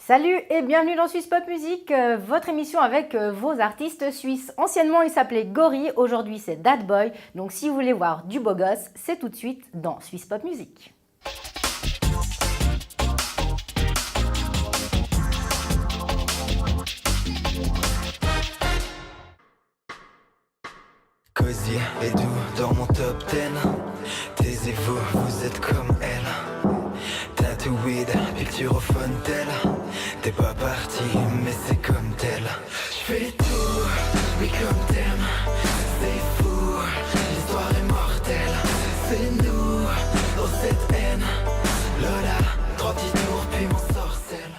Salut et bienvenue dans Suisse Pop Music, votre émission avec vos artistes suisses. Anciennement, il s'appelait Gory, aujourd'hui c'est That Boy. Donc si vous voulez voir du beau gosse, c'est tout de suite dans Suisse Pop Music. Cosy et doux dans mon top 10. Taisez-vous, vous êtes comme elle. Tatouide, picture au fun d'elle. T'es pas parti, mais c'est comme tel. J'fais tout, oui comme t'aimes. C'est fou, l'histoire est mortelle. C'est nous, dans cette haine. Lola, 3 petits tours, puis mon sorcelle.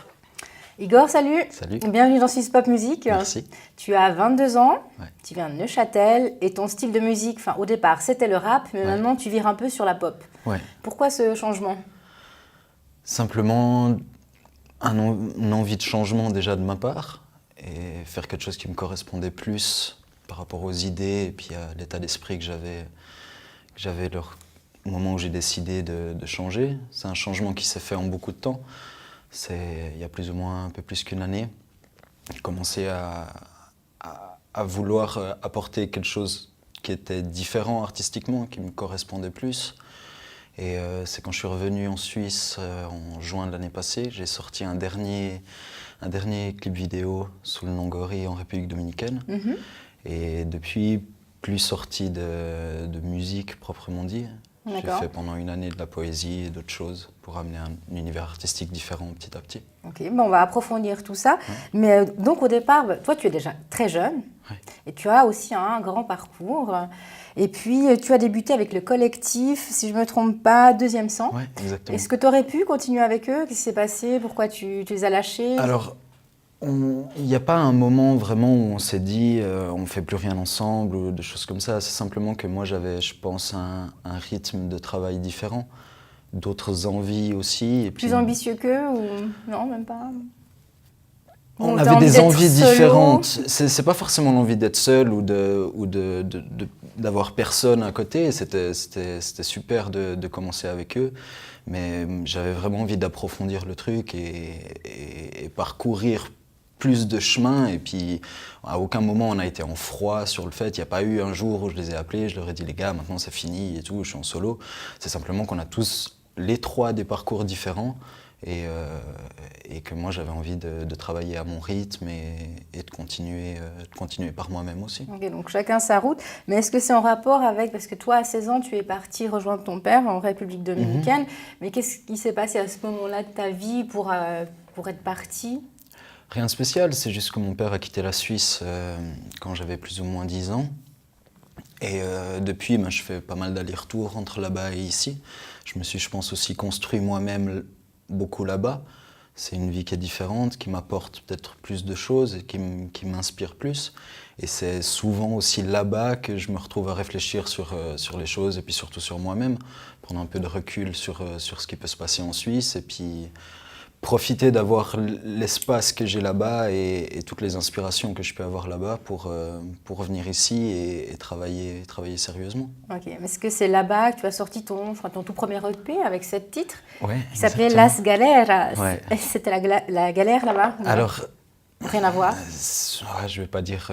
Igor, salut. Salut. Bienvenue dans Suisse Pop Music. Merci. Tu as 22 ans, Ouais. tu viens de Neuchâtel et ton style de musique, au départ c'était le rap, mais maintenant tu vires un peu sur la pop. Ouais. Pourquoi ce changement ? Simplement une envie de changement déjà de ma part et faire quelque chose qui me correspondait plus par rapport aux idées et puis à l'état d'esprit que j'avais au moment où j'ai décidé de changer. C'est un changement qui s'est fait en beaucoup de temps. C'est il y a plus ou moins un peu plus qu'une année. J'ai commencé à vouloir apporter quelque chose qui était différent artistiquement, qui me correspondait plus. Et c'est quand je suis revenu en Suisse en juin de l'année passée, j'ai sorti un dernier clip vidéo sous le nom Gory en République dominicaine. Mhm. Et depuis, plus sorti de musique proprement dit. J'ai D'accord. fait pendant une année de la poésie et d'autres choses pour amener un univers artistique différent petit à petit. Ok, on va approfondir tout ça. Mais donc au départ, toi tu es déjà très jeune et tu as aussi un grand parcours. Et puis tu as débuté avec le collectif, si je ne me trompe pas, Deuxième Sang. Oui, exactement. Est-ce que tu aurais pu continuer avec eux ? Qu'est-ce qui s'est passé ? Pourquoi tu les as lâchés ? Alors, il n'y a pas un moment vraiment où on s'est dit on ne fait plus rien ensemble ou des choses comme ça. C'est simplement que moi j'avais, je pense, un rythme de travail différent, d'autres envies aussi. Et Plus puis, ambitieux qu'eux ou non, même pas ? on T'as avait envie des d'être envies solo ? différentes. C'est pas forcément l'envie d'être seul ou d'avoir personne à côté. C'était super de commencer avec eux. Mais j'avais vraiment envie d'approfondir le truc et parcourir plus de chemin. Et puis, à aucun moment on a été en froid sur le fait. Il n'y a pas eu un jour où je les ai appelés, je leur ai dit les gars, maintenant c'est fini et tout, je suis en solo. C'est simplement qu'on a tous les trois des parcours différents. Et que moi j'avais envie de travailler à mon rythme et de continuer par moi-même aussi. Ok, donc chacun sa route. Mais est-ce que c'est en rapport avec, parce que toi à 16 ans tu es parti rejoindre ton père en République dominicaine, mais qu'est-ce qui s'est passé à ce moment-là de ta vie pour être parti ? Rien de spécial, c'est juste que mon père a quitté la Suisse quand j'avais plus ou moins 10 ans. Et depuis, je fais pas mal d'allers-retours entre là-bas et ici. Je me suis, je pense, aussi construit moi-même beaucoup là-bas. C'est une vie qui est différente, qui m'apporte peut-être plus de choses et qui m'inspire plus. Et c'est souvent aussi là-bas que je me retrouve à réfléchir sur les choses et puis surtout sur moi-même, prendre un peu de recul sur ce qui peut se passer en Suisse et puis profiter d'avoir l'espace que j'ai là-bas et toutes les inspirations que je peux avoir là-bas pour revenir ici et travailler sérieusement. Ok, mais est-ce que c'est là-bas que tu as sorti ton tout premier EP avec 7 titres Ouais, qui s'appelait exactement. Las Galeras. Ouais. C'était la galère là-bas ? Alors, rien à voir. je ne vais pas dire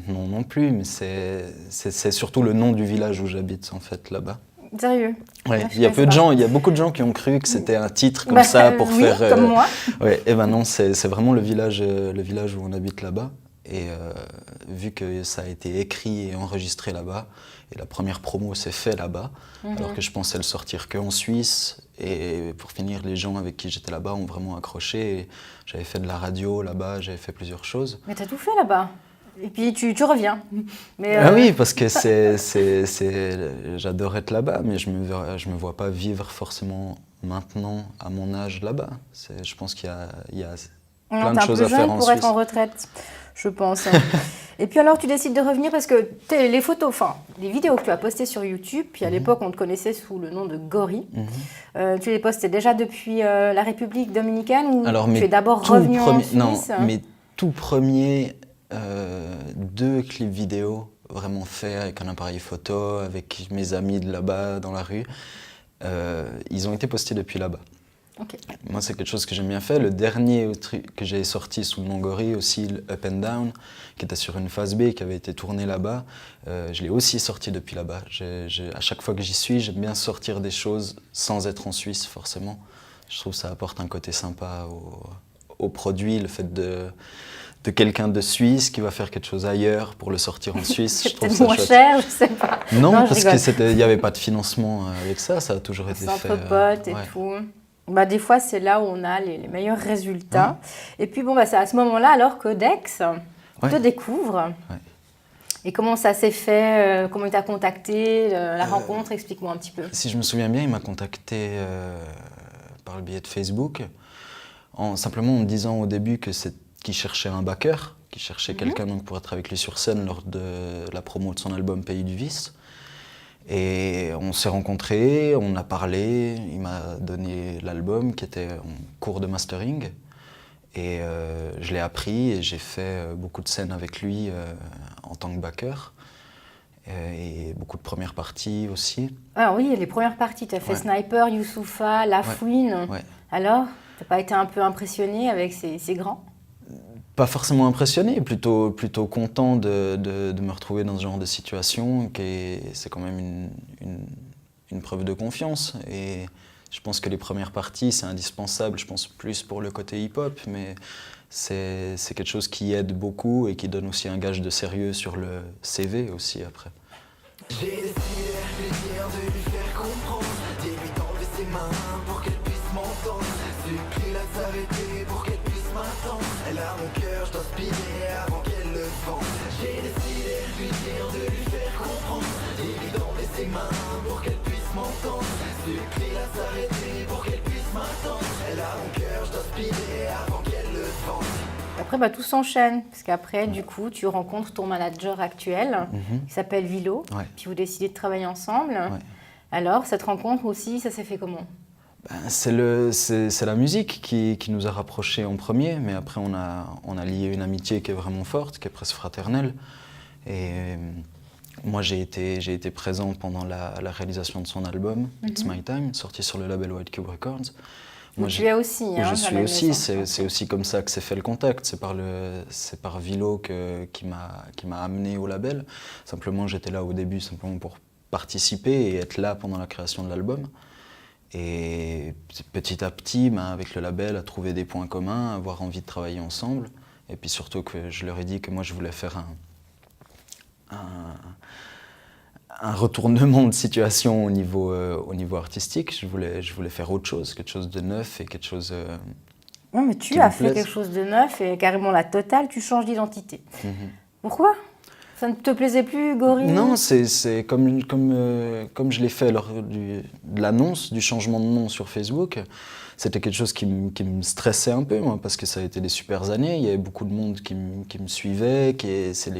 non plus, mais c'est surtout le nom du village où j'habite en fait là-bas. Sérieux ? Ouais, Ah, il y a beaucoup de gens qui ont cru que c'était un titre comme ça pour oui, faire. comme moi. Ouais, et ben non, c'est vraiment le village où on habite là-bas. Et vu que ça a été écrit et enregistré là-bas, et la première promo s'est faite là-bas, alors que je pensais le sortir qu'en Suisse. Et pour finir, les gens avec qui j'étais là-bas ont vraiment accroché. Et j'avais fait de la radio là-bas, j'avais fait plusieurs choses. Mais tu as tout fait là-bas. Et puis tu reviens. Mais, Ah oui, parce que j'adore être là-bas, mais je me vois pas vivre forcément maintenant à mon âge là-bas. Je pense qu'il y a plein de choses à faire en pour Suisse. être en retraite, je pense. Et puis alors tu décides de revenir parce que les photos, les vidéos que tu as postées sur YouTube, puis à l'époque on te connaissait sous le nom de Gory, tu les postais déjà depuis la République dominicaine ou Alors, tu es d'abord revenu en Suisse ? Non, mes tout premiers 2 clips vidéo vraiment faits avec un appareil photo, avec mes amis de là-bas dans la rue, ils ont été postés depuis là-bas. Ok. Moi, c'est quelque chose que j'aime bien faire. Le dernier que j'ai sorti sous le nom Gory, aussi le Up and Down, qui était sur une phase B, qui avait été tourné là-bas, je l'ai aussi sorti depuis là-bas. À chaque fois que j'y suis, j'aime bien sortir des choses sans être en Suisse, forcément. Je trouve que ça apporte un côté sympa au produit, le fait de quelqu'un de Suisse qui va faire quelque chose ailleurs pour le sortir en Suisse. C'est peut-être moins cher, je sais pas. Non, parce rigole. qu'il n'y avait pas de financement avec ça, ça a toujours été C'est fait. entre potes et ouais. tout. Bah, des fois, c'est là où on a les meilleurs résultats. Et puis, bon, bah, c'est à ce moment-là, alors que Dex te découvre. Ouais. Et comment ça s'est fait, comment il t'a contacté, la rencontre, explique-moi un petit peu. Si je me souviens bien, il m'a contacté par le biais de Facebook, simplement en me disant au début qu'il cherchait un backer, qu'il cherchait quelqu'un donc, pour être avec lui sur scène lors de la promo de son album Pays du Vice. Et on s'est rencontrés, on a parlé, il m'a donné l'album qui était en cours de mastering. Et je l'ai appris et j'ai fait beaucoup de scènes avec lui en tant que backer. Et beaucoup de premières parties aussi. Ah oui, les premières parties, tu as fait Sniper, Youssoupha, La Fouine. Ouais. Alors, t'as pas été un peu impressionné avec ces grands? Pas forcément impressionné, plutôt content de me retrouver dans ce genre de situation. C'est quand même une preuve de confiance. Et je pense que les premières parties, c'est indispensable, je pense plus pour le côté hip-hop, mais c'est quelque chose qui aide beaucoup et qui donne aussi un gage de sérieux sur le CV aussi après. J'ai décidé de lui dire, de lui faire comprendre, dis-lui d'enlever ses mains pour qu'elle puisse m'entendre, supplie-la de s'arrêter pour qu'elle puisse m'attendre. Elle a mon cœur, je dois spinner avant qu'elle le vende. J'ai décidé de lui dire, de lui faire comprendre, dis-lui d'enlever ses mains pour qu'elle puisse m'entendre, supplie-la de s'arrêter pour qu'elle puisse m'attendre. Elle a mon cœur, je dois spinner avant qu'elle le vende. Après, bah, tout s'enchaîne, parce qu'après, du coup, tu rencontres ton manager actuel, qui s'appelle Vilo, puis vous décidez de travailler ensemble. Ouais. Alors, cette rencontre aussi, ça s'est fait comment? C'est la musique qui nous a rapprochés en premier, mais après on a lié une amitié qui est vraiment forte, qui est presque fraternelle. Et moi j'ai été présent pendant la réalisation de son album, It's My Time, sorti sur le label White Cube Records. Moi, tu es aussi, où je suis aussi, c'est aussi comme ça que s'est fait le contact, c'est par Vilo qui m'a amené au label. Simplement j'étais là au début simplement pour participer et être là pendant la création de l'album. Et petit à petit, avec le label, à trouver des points communs, avoir envie de travailler ensemble. Et puis surtout que je leur ai dit que moi je voulais faire un retournement de situation au niveau artistique. Je voulais faire autre chose, quelque chose de neuf et quelque chose. Non, mais tu as fait quelque chose de neuf et carrément la totale, tu changes d'identité. Pourquoi? Ça ne te plaisait plus, Gory? Non, c'est comme je l'ai fait lors de l'annonce du changement de nom sur Facebook. C'était quelque chose qui me stressait un peu, moi, parce que ça a été des super années. Il y avait beaucoup de monde qui me suivait, c'est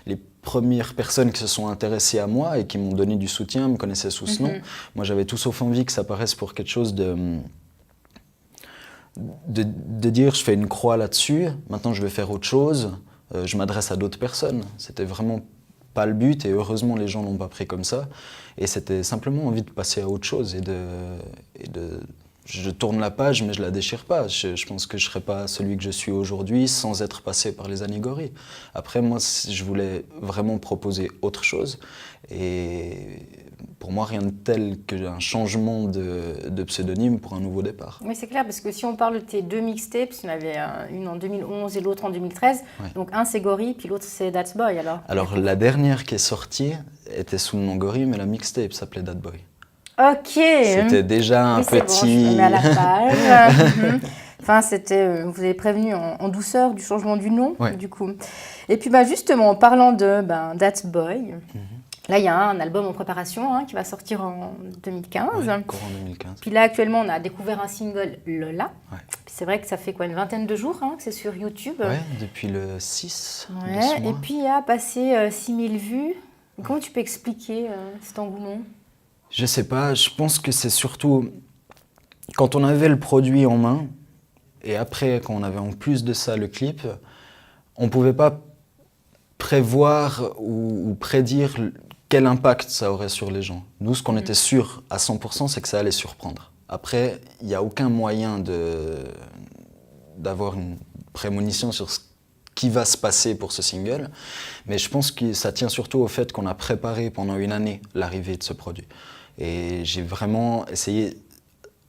les premières personnes qui se sont intéressées à moi et qui m'ont donné du soutien, me connaissaient sous ce nom. Moi, j'avais tout sauf envie que ça paraisse pour quelque chose de dire je fais une croix là-dessus, maintenant je vais faire autre chose. Je m'adresse à d'autres personnes. C'était vraiment pas le but et heureusement les gens l'ont pas pris comme ça. Et c'était simplement envie de passer à autre chose je tourne la page mais je la déchire pas. Je pense que je serais pas celui que je suis aujourd'hui sans être passé par les années Gory. Après moi je voulais vraiment proposer autre chose et pour moi rien de tel qu'un changement de pseudonyme pour un nouveau départ. Oui, c'est clair, parce que si on parle de tes deux mixtapes, il y en avait une en 2011 et l'autre en 2013, donc un c'est Gory, puis l'autre c'est That's Boy alors la dernière qui est sortie était sous le nom Gory, mais la mixtape s'appelait That Boy. Ok. C'était déjà un petit... Bon, je me mets à la page. Enfin, vous avez prévenu en douceur du changement du nom, du coup. Et puis justement, en parlant de That's Boy, là, il y a un album en préparation qui va sortir en 2015. Courant 2015. Puis là, actuellement, on a découvert un single, Lola. C'est vrai que ça fait une vingtaine de jours que c'est sur YouTube. Oui, depuis le 6 de ce mois. Et puis, il a passé 6000 vues. Comment tu peux expliquer cet engouement? Je sais pas, je pense que c'est surtout quand on avait le produit en main et après quand on avait en plus de ça le clip, on pouvait pas prévoir ou prédire quel impact ça aurait sur les gens. Nous, ce qu'on était sûr à 100%, c'est que ça allait surprendre. Après, il n'y a aucun moyen d'avoir une prémonition sur ce qui va se passer pour ce single, mais je pense que ça tient surtout au fait qu'on a préparé pendant une année l'arrivée de ce produit. Et j'ai vraiment essayé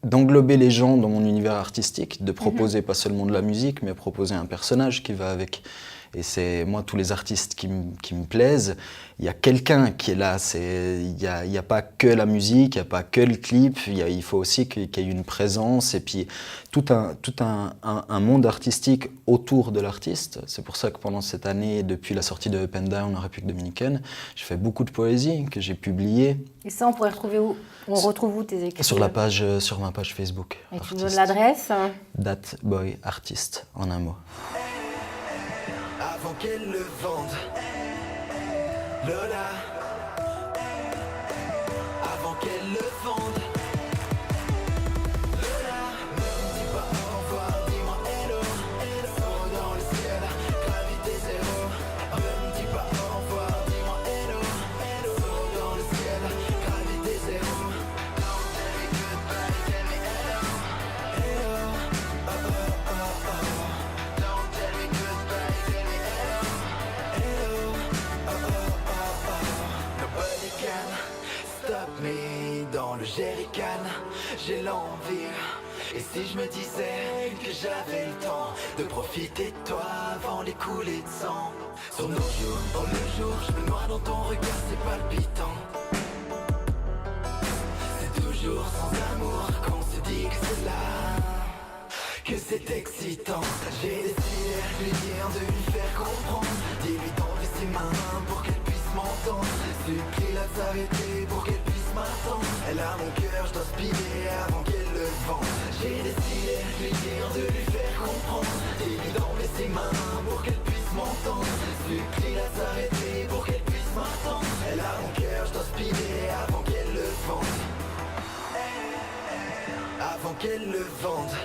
d'englober les gens dans mon univers artistique, de proposer pas seulement de la musique, mais proposer un personnage qui va avec. Et c'est moi, tous les artistes qui me plaisent, il y a quelqu'un qui est là. Il n'y a pas que la musique, il n'y a pas que le clip, il faut aussi qu'il y ait une présence et puis tout un monde artistique autour de l'artiste. C'est pour ça que pendant cette année, depuis la sortie de Up and Down en République dominicaine, j'ai fait beaucoup de poésie que j'ai publiée. Et ça, on pourrait retrouver où? On retrouve où tes écrits? Sur ma page Facebook. Et tu nous donnes l'adresse? Dat Boy Artiste, en un mot. Avant qu'elle le vende, Lola. Avant qu'elle le vende, Lola. Ne me dis pas au revoir, dis-moi hello, hello. Dans le ciel, gravité zéro. Ne me dis pas au revoir, dis-moi hello, hello. Dans le ciel, gravité zéro. Don't tell me goodbye, tell me hello, hello. Oh oh oh oh. Don't tell me goodbye, tell me hello, hello. Oh oh oh oh. Nobody can stop me dans le jerrycan. J'ai l'envie. Et si je me disais que j'avais le temps de profiter de toi avant les coulées de sang. Sur nos jours, dans le jour, je me noie dans ton regard, c'est palpitant. C'est toujours sans amour qu'on se dit que c'est là, que c'est excitant. J'ai décidé de lui dire, de lui faire comprendre. Dis-lui d'enlever ses mains pour qu'elle puisse m'entendre. Supplie-la de s'arrêter pour qu'elle puisse m'attendre. Elle a mon cœur, je dois speeder avant qu'elle le vende. J'ai décidé de lui dire, de lui faire comprendre. Dis-lui d'enlever ses mains pour qu'elle puisse m'entendre. Supplie-la de s'arrêter pour qu'elle puisse m'attendre. Elle a mon cœur, je dois speeder avant qu'elle le vende. Avant qu'elle le vende,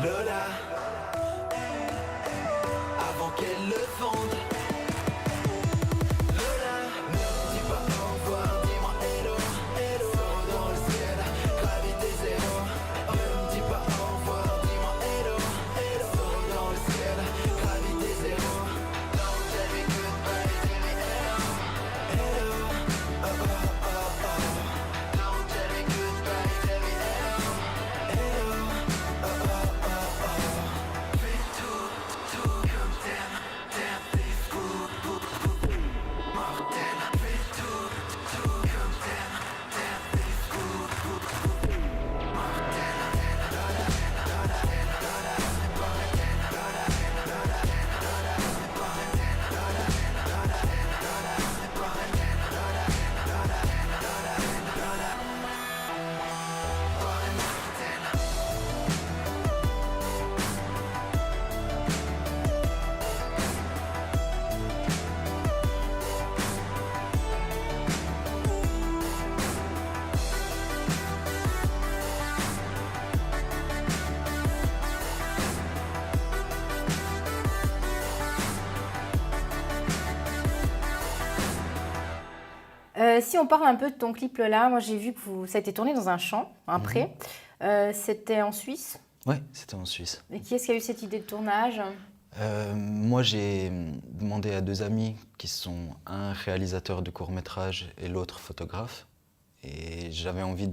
Lola. Avant qu'elle le vende, Lola. Ne me dis pas au revoir, dis-moi hello, hello. Dans le ciel, gravité zéro. Ne me dis pas au revoir, dis-moi hello, hello. Dans le ciel, gravité zéro. Don't tell me goodbye, tell me hello, hello. Oh oh oh oh. Don't tell me goodbye, tell me hello, hello. Oh oh oh oh. Fais tout, tout comme t'aimes, t'aimes tes fous, mortel. Fais tout, tout comme t'aimes, t'aimes tes fous, mortel. Si on parle un peu de ton clip là, moi j'ai vu que ça a été tourné dans un champ, un pré. C'était en Suisse. Ouais, c'était en Suisse. Et qui est-ce qui a eu cette idée de tournage? Moi, j'ai demandé à deux amis qui sont un réalisateur de court-métrage et l'autre photographe. Et j'avais envie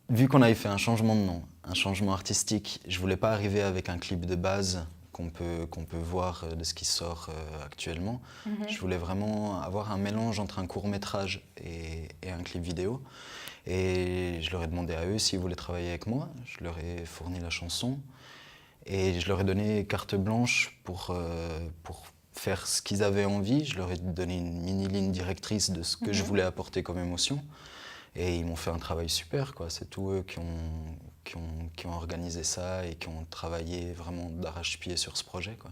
vu qu'on avait fait un changement de nom, un changement artistique, je voulais pas arriver avec un clip de base qu'on peut voir de ce qui sort actuellement. Je voulais vraiment avoir un mélange entre un court-métrage et un clip vidéo. Et je leur ai demandé à eux s'ils voulaient travailler avec moi. Je leur ai fourni la chanson et je leur ai donné carte blanche pour faire ce qu'ils avaient envie. Je leur ai donné une mini-ligne directrice de ce que je voulais apporter comme émotion. Et ils m'ont fait un travail super, quoi. C'est tous eux qui ont organisé ça et qui ont travaillé vraiment d'arrache-pied sur ce projet, quoi.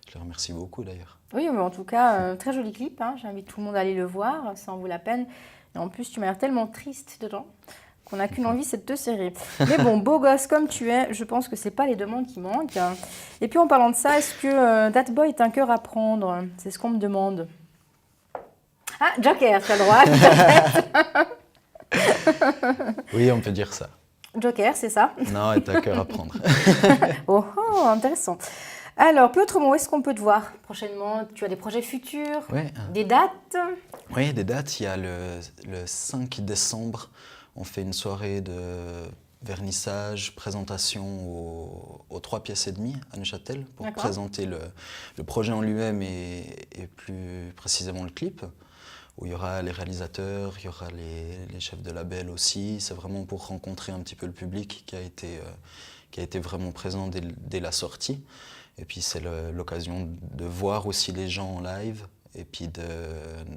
Je les remercie beaucoup d'ailleurs. Oui, mais en tout cas, très joli clip. Hein. J'invite tout le monde à aller le voir, ça en vaut la peine. Et en plus, tu m'as l'air tellement triste dedans qu'on n'a qu'une envie, c'est de te serrer. Mais bon, beau gosse comme tu es, je pense que c'est pas les demandes qui manquent. Et puis en parlant de ça, est-ce que Dat Boy est un cœur à prendre? C'est ce qu'on me demande. Ah, Joker, tu as le droit. Oui, on peut dire ça. Joker, c'est ça? Non, est à cœur à prendre. Oh, oh, intéressant. Alors, puis autrement, où est-ce qu'on peut te voir prochainement? Tu as des projets futurs? Ouais. Des dates? Oui, des dates. Il y a le 5 décembre, on fait une soirée de vernissage, présentation aux 3 pièces et demie à Neuchâtel pour D'accord. présenter le projet en lui-même et plus précisément le clip, où il y aura les réalisateurs, il y aura les chefs de label aussi. C'est vraiment pour rencontrer un petit peu le public qui a été vraiment présent dès la sortie. Et puis c'est l'occasion de voir aussi les gens en live et puis de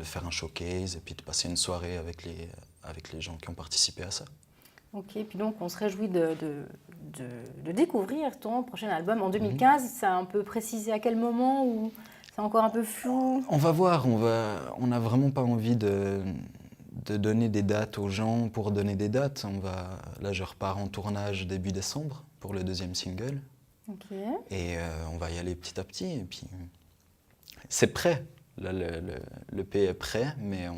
faire un showcase et puis de passer une soirée avec les gens qui ont participé à ça. Ok, puis donc on se réjouit de découvrir ton prochain album en 2015. Ça a un peu précisé à quel moment ou c'est encore un peu flou? On va voir, on n'a vraiment pas envie de donner des dates aux gens pour donner des dates. Là, je repars en tournage début décembre pour le 2e single. Ok. Et on va y aller petit à petit. Et puis, c'est prêt. Là, le P est prêt, mais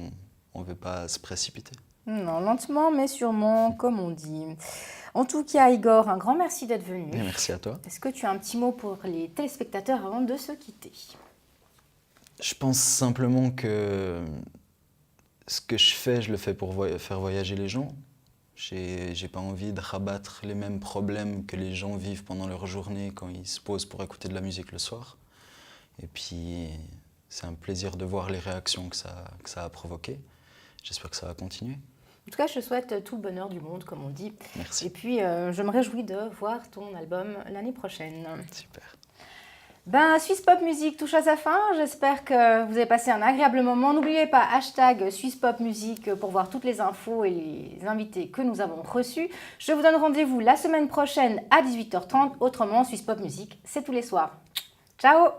on ne veut pas se précipiter. Non, lentement mais sûrement, comme on dit. En tout cas, Igor, un grand merci d'être venu. Et merci à toi. Est-ce que tu as un petit mot pour les téléspectateurs avant de se quitter? Je pense simplement que ce que je fais, je le fais pour faire voyager les gens. J'ai pas envie de rabattre les mêmes problèmes que les gens vivent pendant leur journée quand ils se posent pour écouter de la musique le soir. Et puis, c'est un plaisir de voir les réactions que ça a provoquées. J'espère que ça va continuer. En tout cas, je te souhaite tout le bonheur du monde, comme on dit. Merci. Et puis, je me réjouis de voir ton album l'année prochaine. Super. Swiss Pop Music touche à sa fin. J'espère que vous avez passé un agréable moment. N'oubliez pas, #Swiss Pop Music pour voir toutes les infos et les invités que nous avons reçus. Je vous donne rendez-vous la semaine prochaine à 18h30. Autrement, Swiss Pop Music, c'est tous les soirs. Ciao!